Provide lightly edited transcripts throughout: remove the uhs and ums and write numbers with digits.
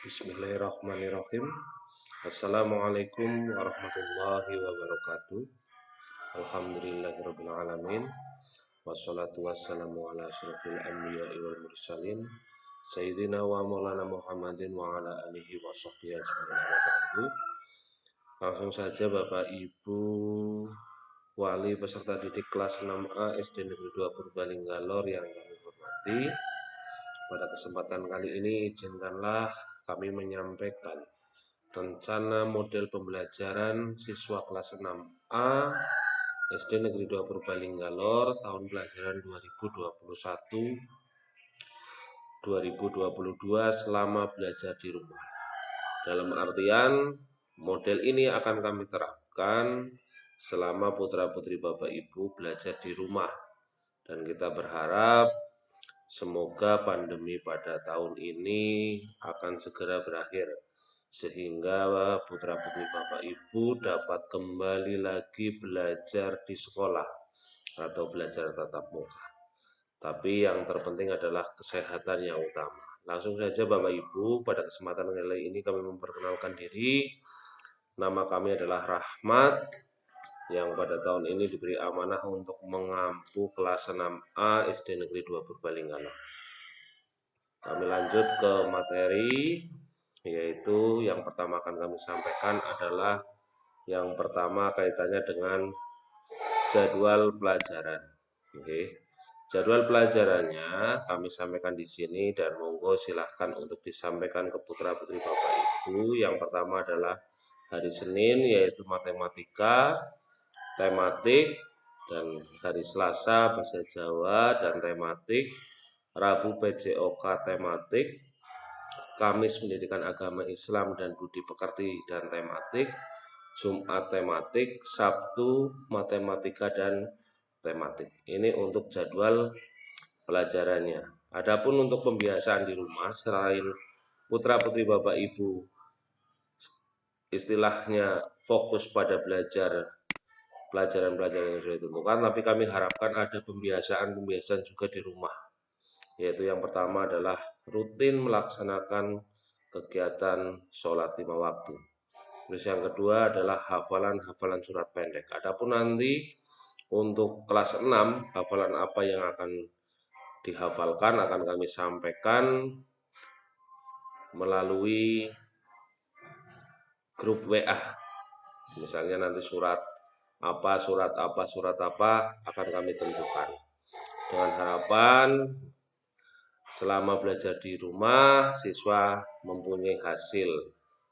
Bismillahirrahmanirrahim. Assalamualaikum warahmatullahi wabarakatuh. Alhamdulillahirabbil alamin. Wassalatu wassalamu ala asyrofil anbiya'i wal mursalin Sayyidina wa maulana Muhammadin wa ala alihi wa sahbihi ajma'in. Langsung saja Bapak Ibu wali peserta didik kelas 6A SD Negeri 2 Purbalinggalor yang kami hormati. Pada kesempatan kali ini izinkanlah kami menyampaikan rencana model pembelajaran siswa kelas 6A SD Negeri 2 Purbalinggalor tahun pelajaran 2021-2022 selama belajar di rumah. Dalam artian model ini akan kami terapkan selama putra-putri Bapak Ibu belajar di rumah. Dan kita berharap semoga pandemi pada tahun ini akan segera berakhir, sehingga putra-putri Bapak Ibu dapat kembali lagi belajar di sekolah atau belajar tatap muka. Tapi yang terpenting adalah kesehatan yang utama. Langsung saja Bapak Ibu, pada kesempatan kali ini kami memperkenalkan diri. Nama kami adalah Rahmat, yang pada tahun ini diberi amanah untuk mengampu kelas 6A SD Negeri 2 Purbalinggalor. Kami lanjut ke materi, yaitu yang pertama akan kami sampaikan adalah yang pertama kaitannya dengan jadwal pelajaran. Oke. Jadwal pelajarannya kami sampaikan di sini dan monggo silahkan untuk disampaikan ke putra-putri Bapak Ibu. Yang pertama adalah hari Senin yaitu matematika, tematik, dan hari Selasa bahasa Jawa dan tematik, Rabu PJOK tematik, Kamis pendidikan agama Islam dan budi pekerti dan tematik, Jumat tematik, Sabtu matematika dan tematik. Ini untuk jadwal pelajarannya. Adapun untuk pembiasaan di rumah, selain putra-putri Bapak Ibu istilahnya fokus pada belajar pelajaran-pelajaran yang sudah ditentukan, tapi kami harapkan ada pembiasaan juga di rumah, yaitu yang pertama adalah rutin melaksanakan kegiatan sholat 5 waktu. Terus yang kedua adalah hafalan surat pendek. Adapun nanti untuk kelas 6, hafalan apa yang akan dihafalkan akan kami sampaikan melalui grup WA. Misalnya nanti surat apa akan kami tentukan. Dengan harapan selama belajar di rumah siswa mempunyai hasil,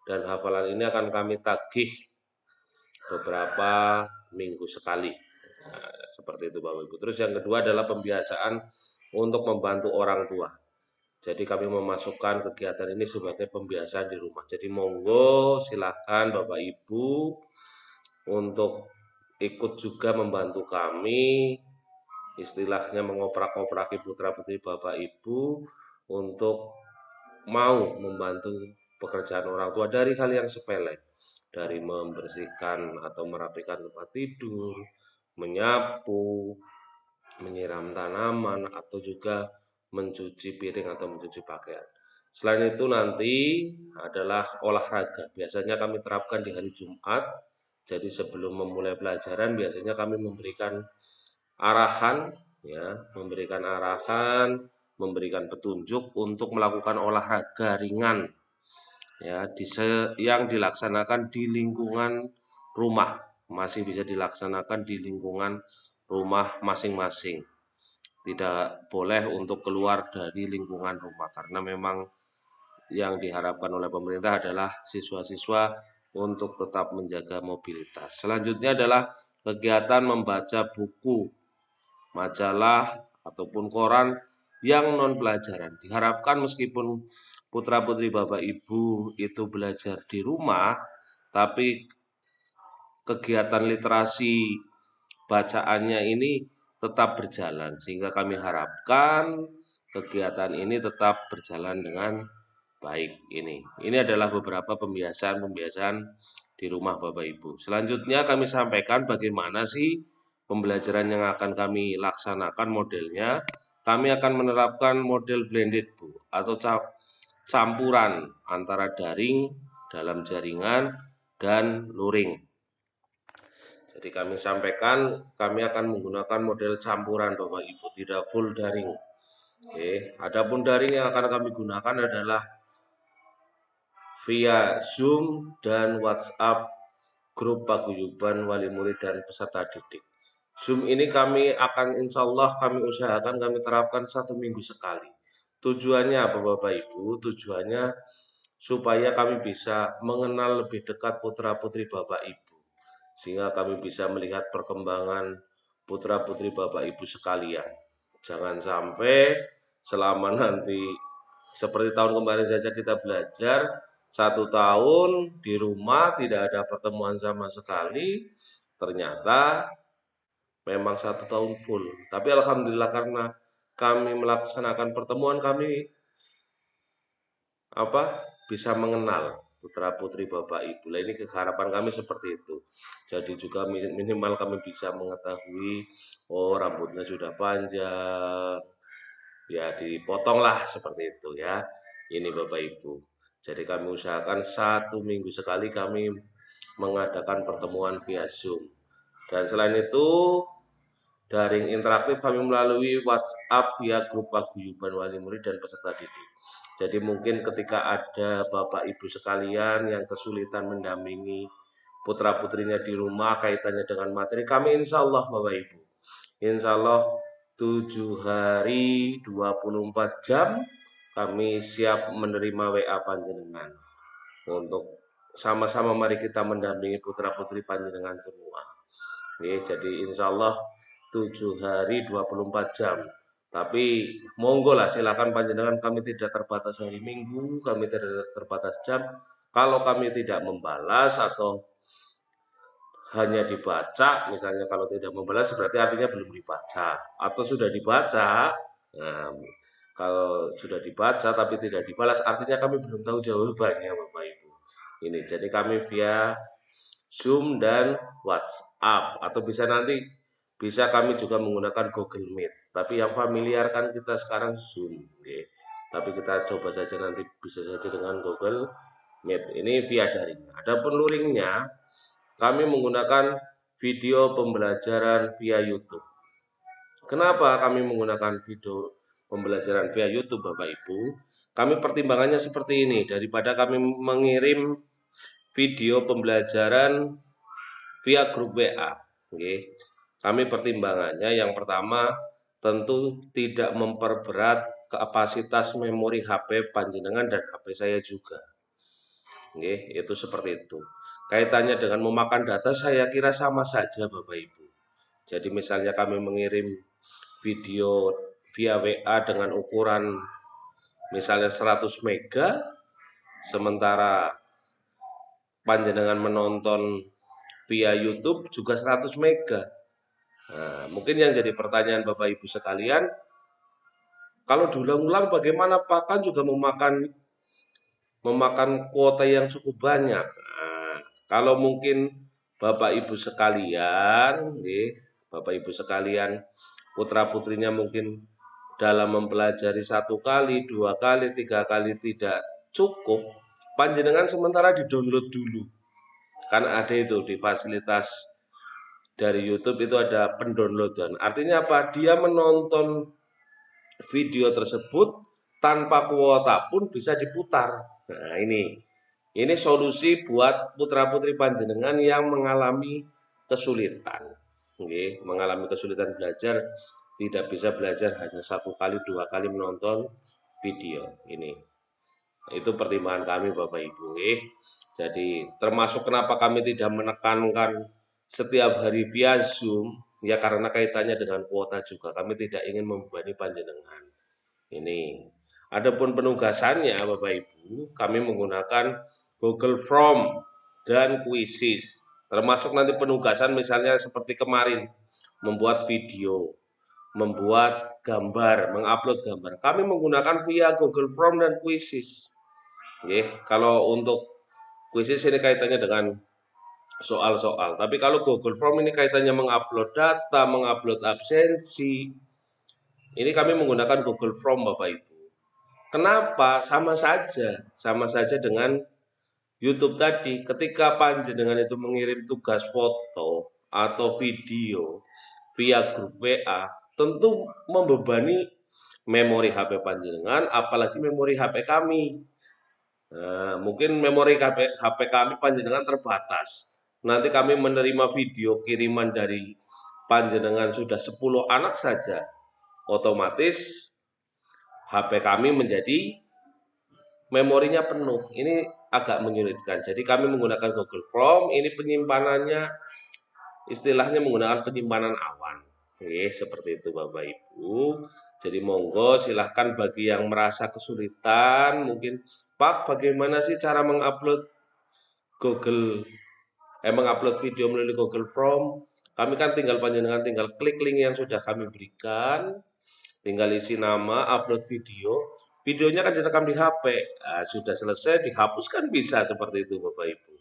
dan hafalan ini akan kami tagih beberapa minggu sekali. Nah, seperti itu Bapak Ibu. Terus yang kedua adalah pembiasaan untuk membantu orang tua. Jadi kami memasukkan kegiatan ini sebagai pembiasaan di rumah. Jadi monggo silahkan Bapak Ibu untuk ikut juga membantu kami, istilahnya mengoprak-opraki putra-putri Bapak Ibu untuk mau membantu pekerjaan orang tua dari hal yang sepele, dari membersihkan atau merapikan tempat tidur, menyapu, menyiram tanaman, atau juga mencuci piring atau mencuci pakaian. Selain itu nanti adalah olahraga. Biasanya kami terapkan di hari Jumat. Jadi sebelum memulai pelajaran biasanya kami memberikan arahan, memberikan petunjuk untuk melakukan olahraga ringan, yang dilaksanakan di lingkungan rumah. Masih bisa dilaksanakan di lingkungan rumah masing-masing. Tidak boleh untuk keluar dari lingkungan rumah, karena memang yang diharapkan oleh pemerintah adalah siswa-siswa untuk tetap menjaga mobilitas. Selanjutnya adalah kegiatan membaca buku, majalah, ataupun koran yang non pelajaran. Diharapkan meskipun putra-putri Bapak Ibu itu belajar di rumah, tapi kegiatan literasi bacaannya ini tetap berjalan, sehingga kami harapkan kegiatan ini tetap berjalan dengan baik. Ini adalah beberapa pembiasaan di rumah Bapak Ibu. Selanjutnya kami sampaikan bagaimana sih pembelajaran yang akan kami laksanakan modelnya. Kami akan menerapkan model blended Bu, atau campuran antara daring dalam jaringan dan luring. Jadi kami sampaikan kami akan menggunakan model campuran Bapak Ibu, tidak full daring. Oke, adapun daring yang akan kami gunakan adalah via Zoom dan WhatsApp grup paguyuban wali murid dan peserta didik. Zoom ini insya Allah kami usahakan kami terapkan 1 minggu sekali. Tujuannya apa Bapak Ibu? Tujuannya supaya kami bisa mengenal lebih dekat putra-putri Bapak Ibu. Sehingga kami bisa melihat perkembangan putra-putri Bapak Ibu sekalian. Jangan sampai selama nanti seperti tahun kemarin saja kita belajar, 1 tahun di rumah tidak ada pertemuan sama sekali, ternyata memang 1 tahun full. Tapi alhamdulillah karena kami melaksanakan pertemuan, kami bisa mengenal putra putri Bapak Ibu. Nah, ini harapan kami seperti itu. Jadi juga minimal kami bisa mengetahui, oh rambutnya sudah panjang, ya dipotonglah seperti itu ya. Ini Bapak Ibu. Jadi kami usahakan 1 minggu sekali kami mengadakan pertemuan via Zoom. Dan selain itu, daring interaktif kami melalui WhatsApp via grup paguyuban wali murid dan peserta didik. Jadi mungkin ketika ada Bapak Ibu sekalian yang kesulitan mendampingi putra-putrinya di rumah kaitannya dengan materi, kami insya Allah Bapak Ibu, insya Allah 7 hari 24 jam kami siap menerima WA panjenengan untuk sama-sama mari kita mendampingi putra-putri panjenengan semua. Oke, jadi insya Allah 7 hari 24 jam. Tapi monggo lah silakan panjenengan, kami tidak terbatas hari Minggu, kami tidak terbatas jam. Kalau kami tidak membalas atau hanya dibaca, misalnya kalau tidak membalas berarti artinya belum dibaca, atau sudah dibaca. Nah, kalau sudah dibaca tapi tidak dibalas artinya kami belum tahu jawabannya Bapak Ibu. Ini jadi kami via Zoom dan WhatsApp, atau bisa kami juga menggunakan Google Meet. Tapi yang familiar kan kita sekarang Zoom. Okay. Tapi kita coba saja nanti bisa saja dengan Google Meet. Ini via daring. Adapun luringnya, kami menggunakan video pembelajaran via YouTube. Kenapa kami menggunakan video pembelajaran via YouTube Bapak Ibu? Kami pertimbangannya seperti ini, daripada kami mengirim video pembelajaran via grup WA. Okay. Kami pertimbangannya yang pertama tentu tidak memperberat kapasitas memori HP panjenengan dan HP saya juga. Okay. Itu seperti itu. Kaitannya dengan memakan data saya kira sama saja Bapak Ibu. Jadi misalnya kami mengirim video via WA dengan ukuran misalnya 100 mega, sementara panjenengan menonton via YouTube juga 100 mega. Nah, mungkin yang jadi pertanyaan Bapak Ibu sekalian, kalau diulang-ulang bagaimana Pak, kan juga memakan kuota yang cukup banyak. Nah, kalau mungkin Bapak Ibu sekalian, Bapak Ibu sekalian, putra-putrinya mungkin dalam mempelajari 1 kali, 2 kali, 3 kali tidak cukup, panjenengan sementara di-download dulu. Kan ada itu di fasilitas dari YouTube itu ada pendownloadan. Artinya apa? Dia menonton video tersebut tanpa kuota pun bisa diputar. Nah, ini solusi buat putra-putri panjenengan yang mengalami kesulitan. Mengalami kesulitan belajar, tidak bisa belajar hanya 1 kali, 2 kali menonton video. Ini. Itu pertimbangan kami Bapak Ibu. Jadi termasuk kenapa kami tidak menekankan setiap hari via Zoom, ya karena kaitannya dengan kuota juga. Kami tidak ingin membebani panjenengan. Ini. Adapun penugasannya Bapak Ibu, kami menggunakan Google Form dan Quizzes. Termasuk nanti penugasan misalnya seperti kemarin, membuat video, membuat gambar, mengupload gambar. Kami menggunakan via Google Form dan Quizzes. Kalau untuk Quizzes ini kaitannya dengan soal-soal. Tapi kalau Google Form ini kaitannya mengupload data, mengupload absensi. Ini kami menggunakan Google Form Bapak Ibu. Kenapa? Sama saja dengan YouTube tadi. Ketika panjenengan itu mengirim tugas foto atau video via grup WA, tentu membebani memori HP panjenengan, apalagi memori HP kami. Nah, mungkin memori HP kami panjenengan terbatas. Nanti kami menerima video kiriman dari panjenengan sudah 10 anak saja, otomatis HP kami menjadi memorinya penuh. Ini agak menyulitkan. Jadi kami menggunakan Google Form, ini penyimpanannya istilahnya menggunakan penyimpanan awan. Oke, seperti itu Bapak Ibu. Jadi monggo silahkan bagi yang merasa kesulitan, mungkin Pak, bagaimana sih cara mengupload Google mengupload video melalui Google Form? Kami kan panjenengan tinggal klik link yang sudah kami berikan, tinggal isi nama, upload video, videonya kan direkam di HP. Nah, sudah selesai dihapuskan bisa seperti itu Bapak Ibu.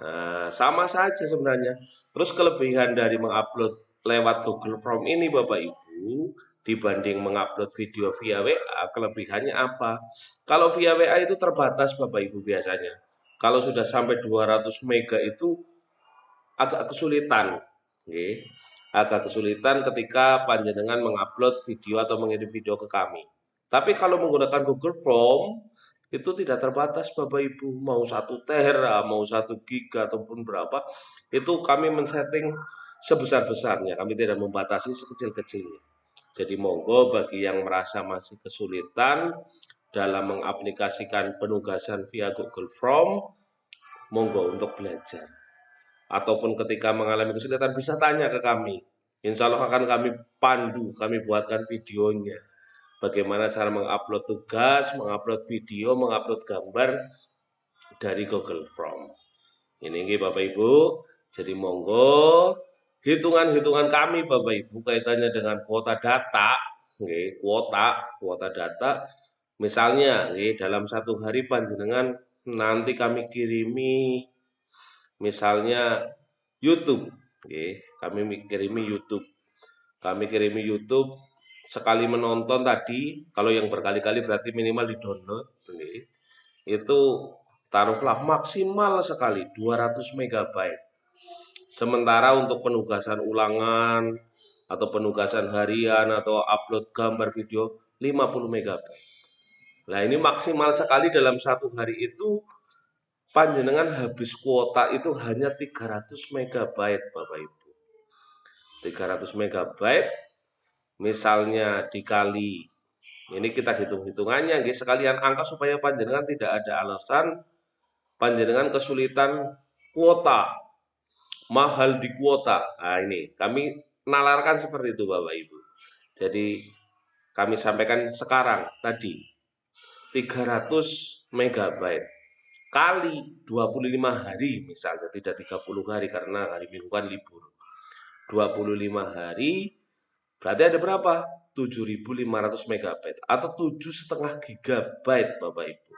Nah, sama saja sebenarnya. Terus kelebihan dari mengupload lewat Google Form ini Bapak Ibu dibanding mengupload video via WA, kelebihannya apa? Kalau via WA itu terbatas Bapak Ibu biasanya. Kalau sudah sampai 200 mega itu agak kesulitan. Okay. Agak kesulitan ketika panjenengan mengupload video atau mengirim video ke kami. Tapi kalau menggunakan Google Form, itu tidak terbatas Bapak Ibu, mau 1 tera, mau 1 giga ataupun berapa, itu kami men-setting sebesar-besarnya, kami tidak membatasi sekecil-kecilnya. Jadi monggo bagi yang merasa masih kesulitan dalam mengaplikasikan penugasan via Google Form, monggo untuk belajar. Ataupun ketika mengalami kesulitan bisa tanya ke kami. Insya Allah akan kami pandu, kami buatkan videonya. Bagaimana cara mengupload tugas, mengupload video, mengupload gambar dari Google Form. Ini Bapak Ibu. Jadi monggo hitungan-hitungan kami Bapak Ibu kaitannya dengan kuota data, kuota data. Misalnya, dalam 1 hari panjenengan nanti kami kirimi misalnya YouTube, kami kirimi YouTube. Kami kirimi YouTube sekali menonton tadi, kalau yang berkali-kali berarti minimal di-download, itu taruhlah maksimal sekali 200 megabyte. Sementara untuk penugasan ulangan atau penugasan harian atau upload gambar video 50 megabyte. Nah, ini maksimal sekali dalam 1 hari itu panjenengan habis kuota itu hanya 300 megabyte Bapak Ibu. 300 megabyte misalnya dikali, ini kita hitung-hitungannya sekalian angka supaya panjenengan tidak ada alasan panjenengan kesulitan kuota, mahal di kuota. Nah, ini kami nalarkan seperti itu Bapak Ibu. Jadi kami sampaikan sekarang tadi 300 megabyte kali 25 hari misalnya, tidak 30 hari karena hari Minggu kan libur. 25 hari berarti ada berapa? 7.500 megabyte atau 7,5 gigabyte Bapak Ibu.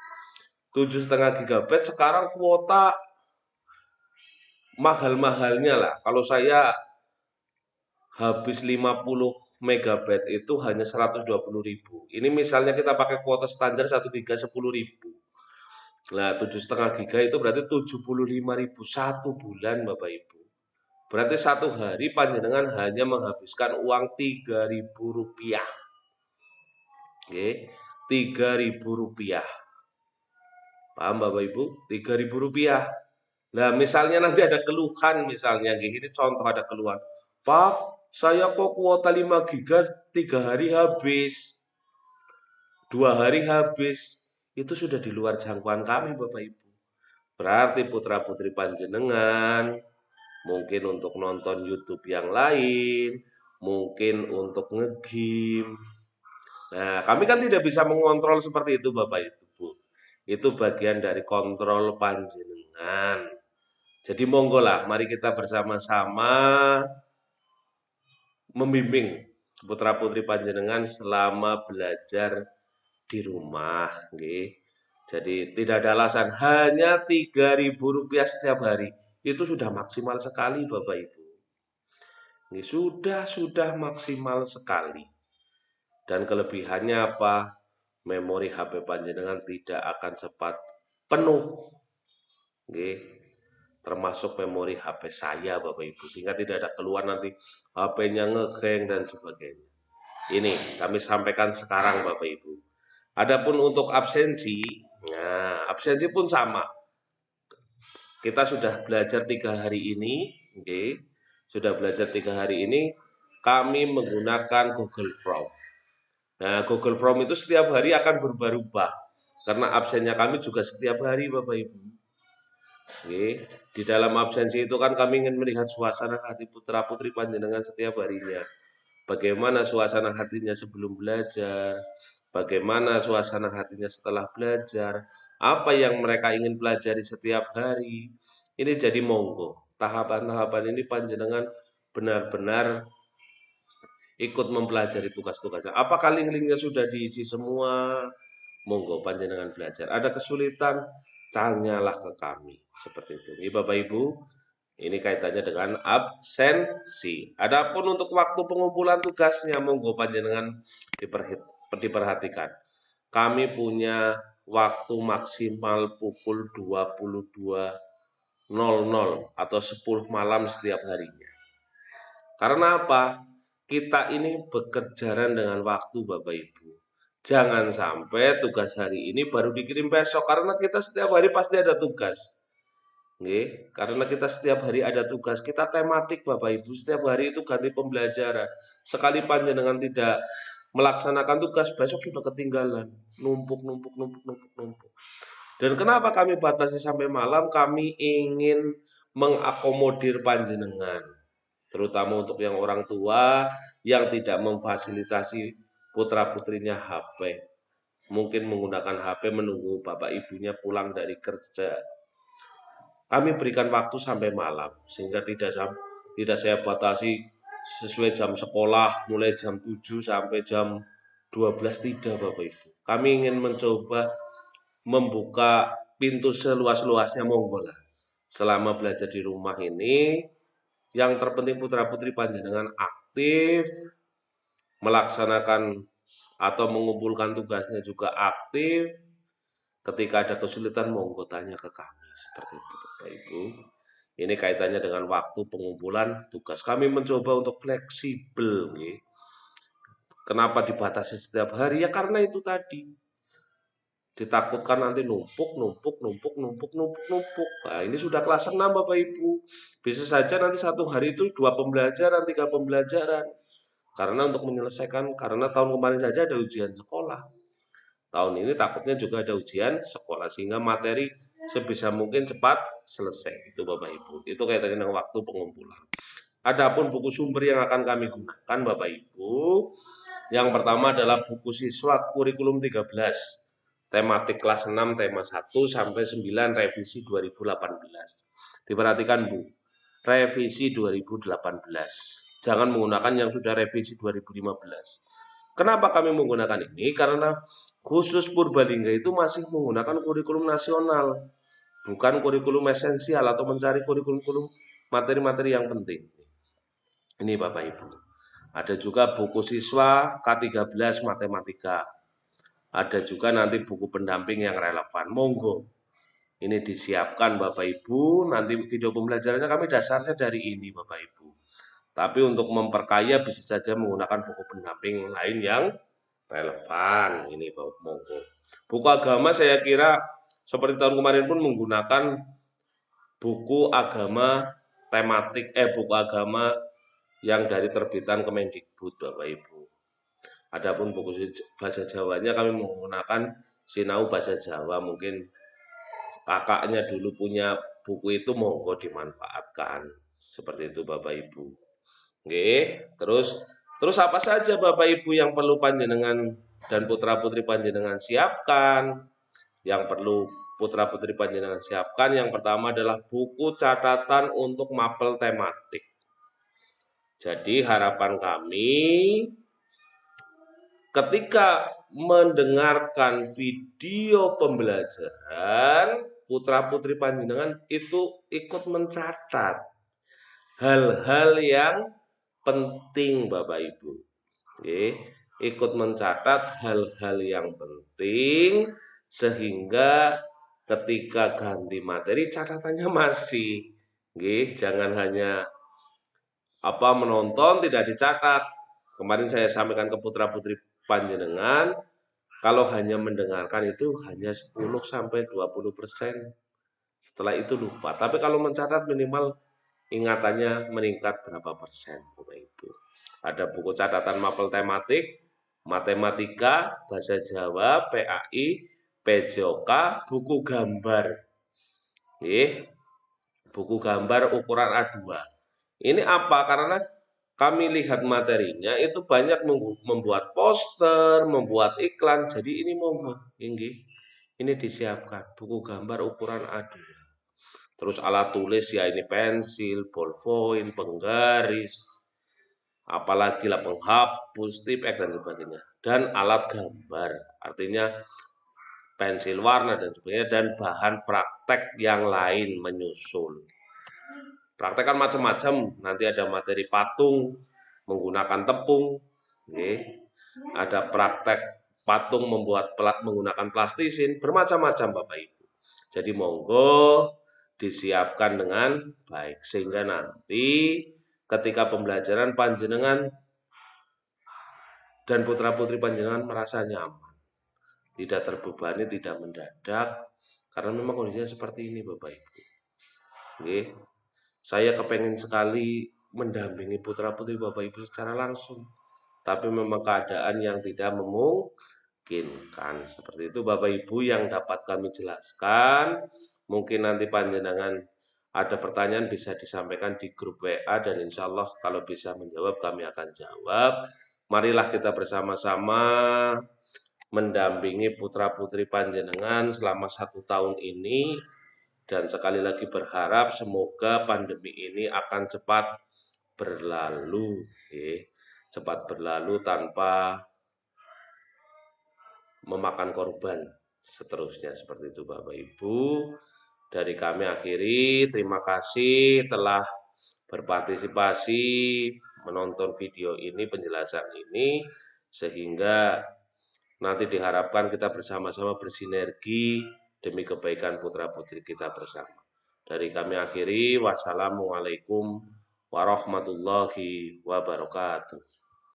7,5 gigabyte sekarang kuota mahal-mahalnya lah. Kalau saya habis 50 megabyte itu hanya 120.000. Ini misalnya kita pakai kuota standar 1 giga 10.000. Nah, 7,5 giga itu berarti 75.000 1 bulan Bapak Ibu. Berarti 1 hari panjenengan hanya menghabiskan uang Rp3.000. Oke, Rp3.000. Paham Bapak Ibu? Rp3.000. Nah, misalnya nanti ada keluhan, misalnya gini contoh ada keluhan. Pak, saya kok kuota 5 giga 3 hari habis. 2 hari habis. Itu sudah di luar jangkauan kami Bapak Ibu. Berarti putra-putri panjenengan mungkin untuk nonton YouTube yang lain, mungkin untuk nge-game. Nah, kami kan tidak bisa mengontrol seperti itu Bapak Ibu. Itu bagian dari kontrol panjenengan. Jadi monggo lah, mari kita bersama-sama membimbing putra-putri panjenengan selama belajar di rumah. Jadi tidak ada alasan, hanya Rp3.000 setiap hari. Itu sudah maksimal sekali Bapak Ibu. Ini sudah maksimal sekali. Dan kelebihannya apa? memori HP panjenengan tidak akan cepat penuh, nggih, termasuk memori HP saya Bapak Ibu, sehingga tidak ada keluhan nanti HP-nya ngeheng dan sebagainya. Ini kami sampaikan sekarang Bapak Ibu. Adapun untuk absensi, nah absensi pun sama. Kita sudah belajar 3 hari ini, okay. Sudah belajar 3 hari ini, kami menggunakan Google Form. Nah, Google Form itu setiap hari akan berubah-ubah, karena absennya kami juga setiap hari, Bapak Ibu. Okay. Di dalam absensi itu kan kami ingin melihat suasana hati putra putri panjenengan setiap harinya. Bagaimana suasana hatinya sebelum belajar, bagaimana suasana hatinya setelah belajar, apa yang mereka ingin pelajari setiap hari. Ini jadi monggo, tahapan-tahapan ini panjenengan benar-benar ikut mempelajari tugas-tugasnya. Apakah link-linknya sudah diisi semua? Monggo panjenengan belajar. Ada kesulitan, tanyalah ke kami. Seperti itu. Ini Bapak Ibu, ini kaitannya dengan absensi. Adapun untuk waktu pengumpulan tugasnya, monggo panjenengan diperhatikan. Kami punya waktu maksimal pukul 22.00 atau 10 malam setiap harinya. Karena apa? Kita ini bekerjaan dengan waktu Bapak Ibu. Jangan sampai tugas hari ini baru dikirim besok, karena kita setiap hari pasti ada tugas. Nggih, karena kita setiap hari ada tugas, kita tematik Bapak Ibu, setiap hari itu ganti pembelajaran. Sekali panjenengan tidak melaksanakan tugas, besok sudah ketinggalan, numpuk. Dan kenapa kami batasi sampai malam? Kami ingin mengakomodir panjenengan, terutama untuk yang orang tua yang tidak memfasilitasi putra-putrinya HP. Mungkin menggunakan HP menunggu bapak ibunya pulang dari kerja. Kami berikan waktu sampai malam, sehingga tidak saya batasi sesuai jam sekolah, mulai jam 7 sampai jam 12, tidak Bapak Ibu. Kami ingin mencoba membuka pintu seluas-luasnya, monggo lah. Selama belajar di rumah ini, yang terpenting putra-putri panjenengan aktif, melaksanakan atau mengumpulkan tugasnya juga aktif. Ketika ada kesulitan, monggo tanya ke kami. Seperti itu Bapak Ibu. Ini kaitannya dengan waktu pengumpulan tugas. Kami mencoba untuk fleksibel. Kenapa dibatasi setiap hari? Ya karena itu tadi. Ditakutkan nanti numpuk. Nah, ini sudah kelas 6 Bapak Ibu. Bisa saja nanti satu hari itu 2 pembelajaran, 3 pembelajaran. Karena untuk menyelesaikan, karena tahun kemarin saja ada ujian sekolah. Tahun ini takutnya juga ada ujian sekolah, sehingga materi sebisa mungkin cepat selesai. Itu Bapak Ibu. Itu kaitannya dengan waktu pengumpulan. Adapun buku sumber yang akan kami gunakan Bapak Ibu, yang pertama adalah buku siswa kurikulum 13. Tematik kelas 6, tema 1 sampai 9, revisi 2018. Diperhatikan Bu, revisi 2018. Jangan menggunakan yang sudah revisi 2015. Kenapa kami menggunakan ini? Karena khusus Purbalingga itu masih menggunakan kurikulum nasional, bukan kurikulum esensial atau mencari kurikulum materi-materi yang penting. Ini Bapak Ibu. Ada juga buku siswa K13 matematika. Ada juga nanti buku pendamping yang relevan. Monggo. Ini disiapkan Bapak Ibu. Nanti video pembelajarannya kami dasarnya dari ini Bapak Ibu. Tapi untuk memperkaya bisa saja menggunakan buku pendamping lain yang relevan. Ini monggo. Buku agama saya kira seperti tahun kemarin pun menggunakan buku agama tematik, buku agama yang dari terbitan Kemendikbud Bapak Ibu. Adapun buku bahasa Jawanya kami menggunakan Sinau Bahasa Jawa. Mungkin kakaknya dulu punya buku itu, monggo dimanfaatkan. Seperti itu Bapak Ibu. Oke, terus apa saja Bapak Ibu yang perlu panjenengan dan putra-putri panjenengan siapkan? Yang perlu putra-putri panjenengan siapkan, yang pertama adalah buku catatan untuk mapel tematik. Jadi harapan kami ketika mendengarkan video pembelajaran, putra-putri panjenengan itu ikut mencatat hal-hal yang penting Bapak Ibu. Oke. ikut mencatat hal-hal yang penting sehingga ketika ganti materi catatannya masih. Nggih, jangan hanya menonton tidak dicatat. Kemarin saya sampaikan ke putra-putri panjenengan, kalau hanya mendengarkan itu hanya 10 sampai 20%. Setelah itu lupa. Tapi kalau mencatat minimal ingatannya meningkat berapa persen, Bapak Ibu. Ada buku catatan mapel tematik, matematika, bahasa Jawa, PAI, PJOK, buku gambar. Buku gambar ukuran A2. Ini apa? Karena kami lihat materinya itu banyak membuat poster, membuat iklan. Jadi ini monggo, ini disiapkan buku gambar ukuran A2. Terus alat tulis ya ini pensil, ballpoint, penggaris, apalagi lah penghapus, tipek dan sebagainya. Dan alat gambar, artinya pensil warna dan sebagainya, dan bahan praktek yang lain menyusul. Praktek kan macam-macam, nanti ada materi patung menggunakan tepung, ada praktek patung membuat menggunakan plastisin, bermacam-macam Bapak Ibu. Jadi monggo disiapkan dengan baik sehingga nanti ketika pembelajaran panjenengan dan putra-putri panjenengan merasa nyaman, tidak terbebani, tidak mendadak, karena memang kondisinya seperti ini Bapak Ibu. Saya kepengen sekali mendampingi putra-putri Bapak Ibu secara langsung, tapi memang keadaan yang tidak memungkinkan. Seperti itu Bapak Ibu yang dapat kami jelaskan. Mungkin nanti panjenengan ada pertanyaan bisa disampaikan di grup WA dan insya Allah kalau bisa menjawab kami akan jawab. Marilah kita bersama-sama mendampingi putra-putri panjenengan selama 1 tahun ini. Dan sekali lagi berharap semoga pandemi ini akan cepat berlalu, cepat berlalu tanpa memakan korban seterusnya. Seperti itu Bapak Ibu. Dari kami akhiri, terima kasih telah berpartisipasi menonton video ini, penjelasan ini, sehingga nanti diharapkan kita bersama-sama bersinergi demi kebaikan putra-putri kita bersama. Dari kami akhiri, wassalamualaikum warahmatullahi wabarakatuh.